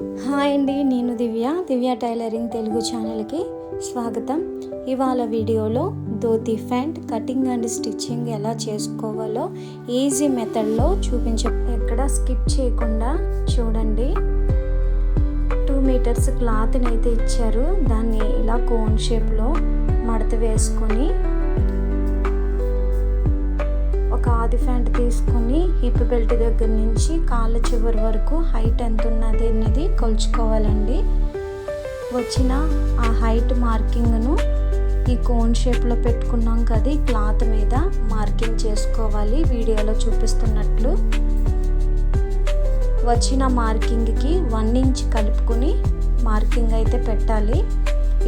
Hi అండి, నేను దివ్య tailoring Telugu ఛానల్కి స్వాగతం. ఇవాళ వీడియోలో dhoti pant cutting and stitching ఎలా చేసుకోవాలో ఈజీ మెథడ్లో ఎక్కడ స్కిప్ చేయకుండా చూడండి. 2 మీటర్స్ క్లాత్ని అయితే ఇచ్చారు. దాన్ని ఇలా కోన్ షేప్లో మడత వేసుకొని ఒక ఆది ప్యాంట్ తీసుకొని హిప్ బెల్ట్ దగ్గర నుంచి కాళ్ళ చివరి వరకు హైట్ ఎంత ఉన్నది అనేది కొలుచుకోవాలండి. వచ్చిన ఆ హైట్ మార్కింగ్ను ఈ కోన్ షేప్లో పెట్టుకున్నాం కదా, ఈ క్లాత్ మీద మార్కింగ్ చేసుకోవాలి. వీడియోలో చూపిస్తున్నట్లు వచ్చిన మార్కింగ్కి 1 ఇంచ్ కలుపుకొని మార్కింగ్ అయితే పెట్టాలి.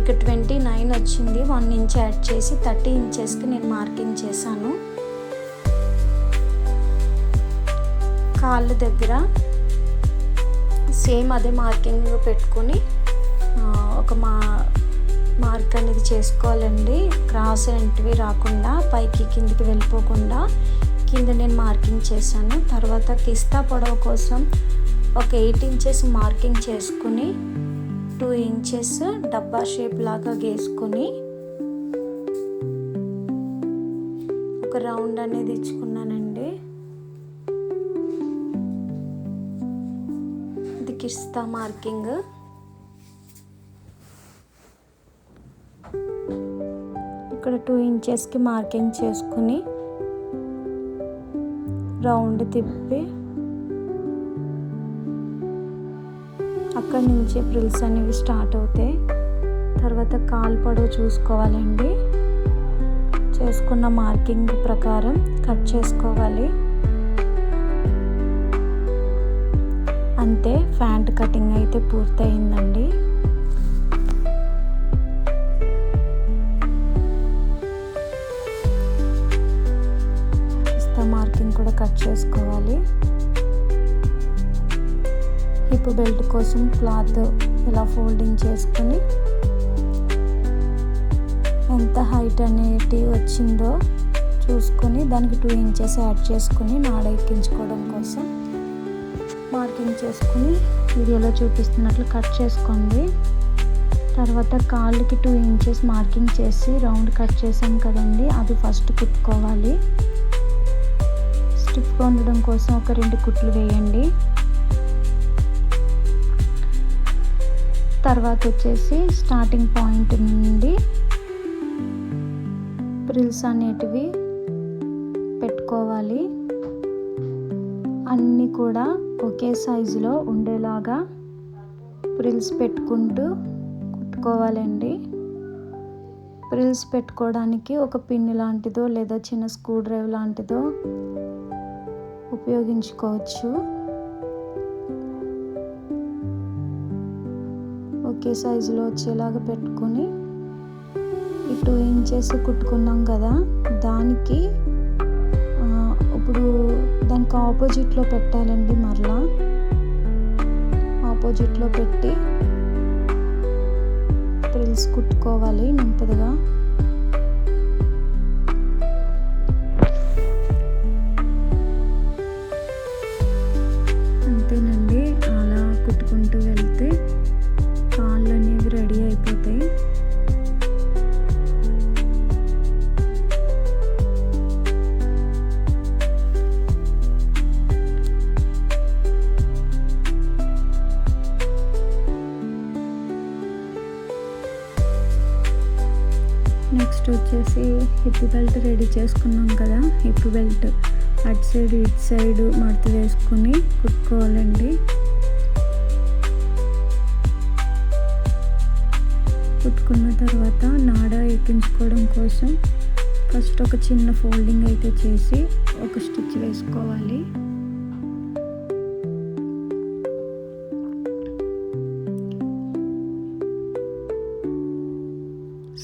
ఇక్కడ 29 వచ్చింది. 1 ఇంచ్ యాడ్ చేసి 30 ఇంచెస్కి నేను మార్కింగ్ చేశాను. కాళ్ళ దగ్గర సేమ్ అదే మార్కింగ్ పెట్టుకొని ఒక మార్క్ అనేది చేసుకోవాలండి. క్రాస్ ఎంటివి రాకుండా, పైకి కిందికి వెళ్ళిపోకుండా కింద నేను మార్కింగ్ చేశాను. తర్వాత కిస్తా పొడవు కోసం ఒక 8 ఇంచెస్ మార్కింగ్ చేసుకుని 2 ఇంచెస్ డబ్బా షేప్ లాగా గీసుకొని ఒక రౌండ్ అనేది ఇచ్చుకున్నానండి. ఇది కిస్తా మార్కింగ్. ఇక్కడ 2 ఇంచెస్కి మార్కింగ్ చేసుకుని రౌండ్ తిప్పి అక్కడి నుంచి ఫ్రిల్స్ అనేవి స్టార్ట్ అవుతాయి. తర్వాత కాలు పొడవు చూసుకోవాలండి. చేసుకున్న మార్కింగ్ ప్రకారం కట్ చేసుకోవాలి. అంతే, ప్యాంట్ కటింగ్ అయితే పూర్తయిందండి. మార్కింగ్ కూడా కట్ చేసుకోవాలి. హిప్ బెల్ట్ కోసం క్లాత్ ఇలా ఫోల్డింగ్ చేసుకొని ఎంత హైట్ అనేది వచ్చిందో చూసుకొని దానికి 2 ఇంచెస్ యాడ్ చేసుకొని నాడ ఎక్కించుకోవడం కోసం మార్కింగ్ చేసుకుని వీడియోలో చూపిస్తున్నట్లు కట్ చేసుకోండి. తర్వాత కాళ్ళకి 2 ఇంచెస్ మార్కింగ్ చేసి రౌండ్ కట్ చేసాం కదండి, అది ఫస్ట్ కుట్టుకోవాలి. స్టిఫ్గా ఉండడం కోసం ఒక 2 కుట్లు వేయండి. తర్వాత వచ్చేసి స్టార్టింగ్ పాయింట్ నుండి ప్రిల్స్ అనేటివి పెట్టుకోవాలి. అన్నీ కూడా ఒకే సైజులో ఉండేలాగా ప్రిల్స్ పెట్టుకుంటూ కుట్టుకోవాలండి. ప్రిల్స్ పెట్టుకోవడానికి ఒక పిన్ లాంటిదో లేదా చిన్న స్క్రూ డ్రైవర్ లాంటిదో ఉపయోగించుకోవచ్చు. ఒకే సైజులో వచ్చేలాగా పెట్టుకొని ఈ 2 ఇంచెస్ కుట్టుకున్నాం కదా, దానికి ఇప్పుడు దానికి ఆపోజిట్లో పెట్టాలండి. మరలా ఆపోజిట్లో పెట్టి ప్రిల్స్ కుట్టుకోవాలి నింపుగా. అంతేనండి, అలా కుట్టుకుంటూ వెళ్తే కాళ్ళు అనేవి రెడీ అయిపోతాయి. నెక్స్ట్ వచ్చేసి హిప్ బెల్ట్ రెడీ చేసుకున్నాం కదా, హిప్ బెల్ట్ అటు సైడ్ ఇటు సైడ్ మడత వేసుకొని కుట్టుకోవాలండి. కుట్టుకున్న తర్వాత నాడ ఎక్కించుకోవడం కోసం ఫస్ట్ ఒక చిన్న ఫోల్డింగ్ అయితే చేసి ఒక స్టిచ్ వేసుకోవాలి.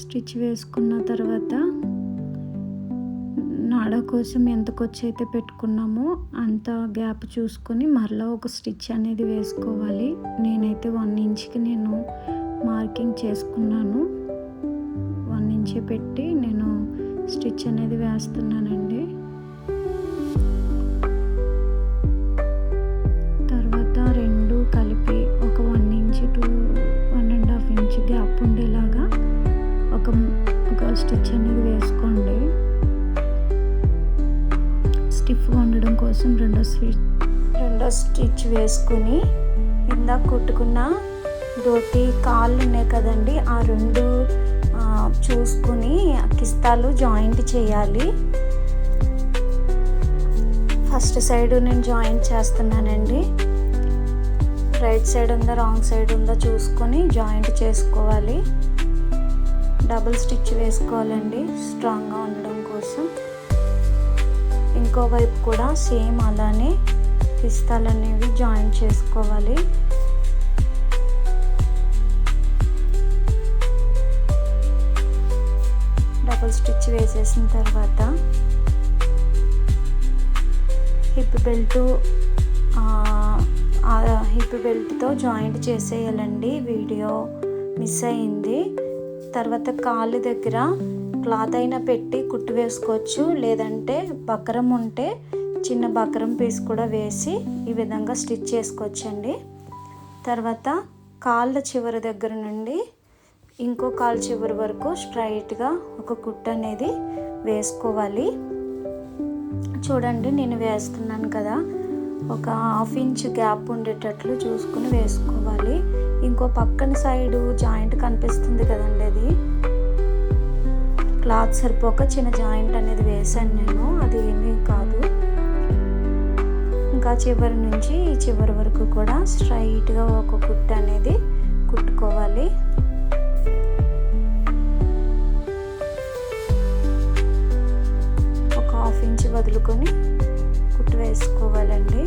స్టిచ్ వేసుకున్న తర్వాత నాడ కోసం ఎంత ఖర్చు అయితే పెట్టుకున్నామో అంత గ్యాప్ చూసుకొని మరలా ఒక స్టిచ్ అనేది వేసుకోవాలి. నేనైతే 1 ఇంచ్కి నేను మార్కింగ్ చేసుకున్నాను. 1 ఇంచ్ పెట్టి నేను స్టిచ్ అనేది వేస్తున్నానండి. తర్వాత 2 కలిపి ఒక 1 కోసం రెండో స్టిచ్ వేసుకుని ఇందాక కుట్టుకున్న ధోతి కాళ్ళు ఉన్నాయి కదండి, ఆ రెండు చూసుకుని కిస్తాలు జాయింట్ చేయాలి. ఫస్ట్ సైడ్ నేను జాయింట్ చేస్తున్నానండి. రైట్ సైడ్ ఉందా రాంగ్ సైడ్ ఉందా చూసుకొని జాయింట్ చేసుకోవాలి. డబుల్ స్టిచ్ వేసుకోవాలండి స్ట్రాంగ్గా ఉండడం కోసం. ఇంకో వైపు కూడా సేమ్ అలానే కిస్తాలు అనేవి జాయింట్ చేసుకోవాలి. డబుల్ స్టిచ్ వేసేసిన తర్వాత హిప్ బెల్ట్తో జాయింట్ చేసేయాలండి. వీడియో మిస్ అయింది. తర్వాత కాళ్ళు దగ్గర క్లాత్ అయినా పెట్టి కుట్టు వేసుకోవచ్చు, లేదంటే బక్రం ఉంటే చిన్న బక్రం పీస్ కూడా వేసి ఈ విధంగా స్టిచ్ చేసుకోవచ్చండి. తర్వాత కాళ్ళ చివరి దగ్గర నుండి ఇంకో కాళ్ళ చివరి వరకు స్ట్రైట్గా ఒక కుట్టు అనేది వేసుకోవాలి. చూడండి నేను వేస్తున్నాను కదా, ఒక 1/2 ఇంచ్ గ్యాప్ ఉండేటట్లు చూసుకుని వేసుకోవాలి. ఇంకో పక్కన సైడు జాయింట్ కనిపిస్తుంది కదండి, అది క్లాత్ సరిపోక చిన్న జాయింట్ అనేది వేసాను నేను, అది ఏమీ కాదు. ఇంకా చివరి నుంచి ఈ చివరి వరకు కూడా స్ట్రైట్గా ఒక కుట్టు అనేది కుట్టుకోవాలి. ఒక 1/2 ఇంచ్ వదులుకొని కుట్టు వేసుకోవాలండి.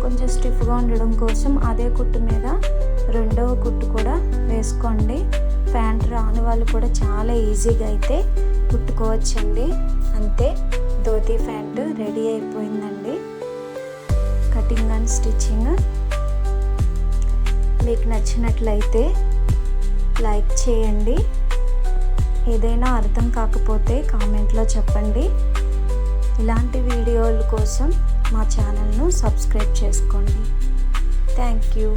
కొంచెం స్టిఫ్గా ఉండడం కోసం అదే కుట్టు మీద రెండవ కుట్టు కూడా వేసుకోండి. ప్యాంట్ రాని వాళ్ళు కూడా చాలా ఈజీగా అయితే కుట్టుకోవచ్చండి. అంతే, ధోతి ప్యాంట్ రెడీ అయిపోయిందండి. కటింగ్ అండ్ స్టిచ్చింగ్ మీకు నచ్చినట్లయితే లైక్ చేయండి. ఏదైనా అర్థం కాకపోతే కామెంట్లో చెప్పండి. ఇలాంటి వీడియోల కోసం మా ఛానల్ను సబ్స్క్రైబ్ చేసుకోండి. Thank you.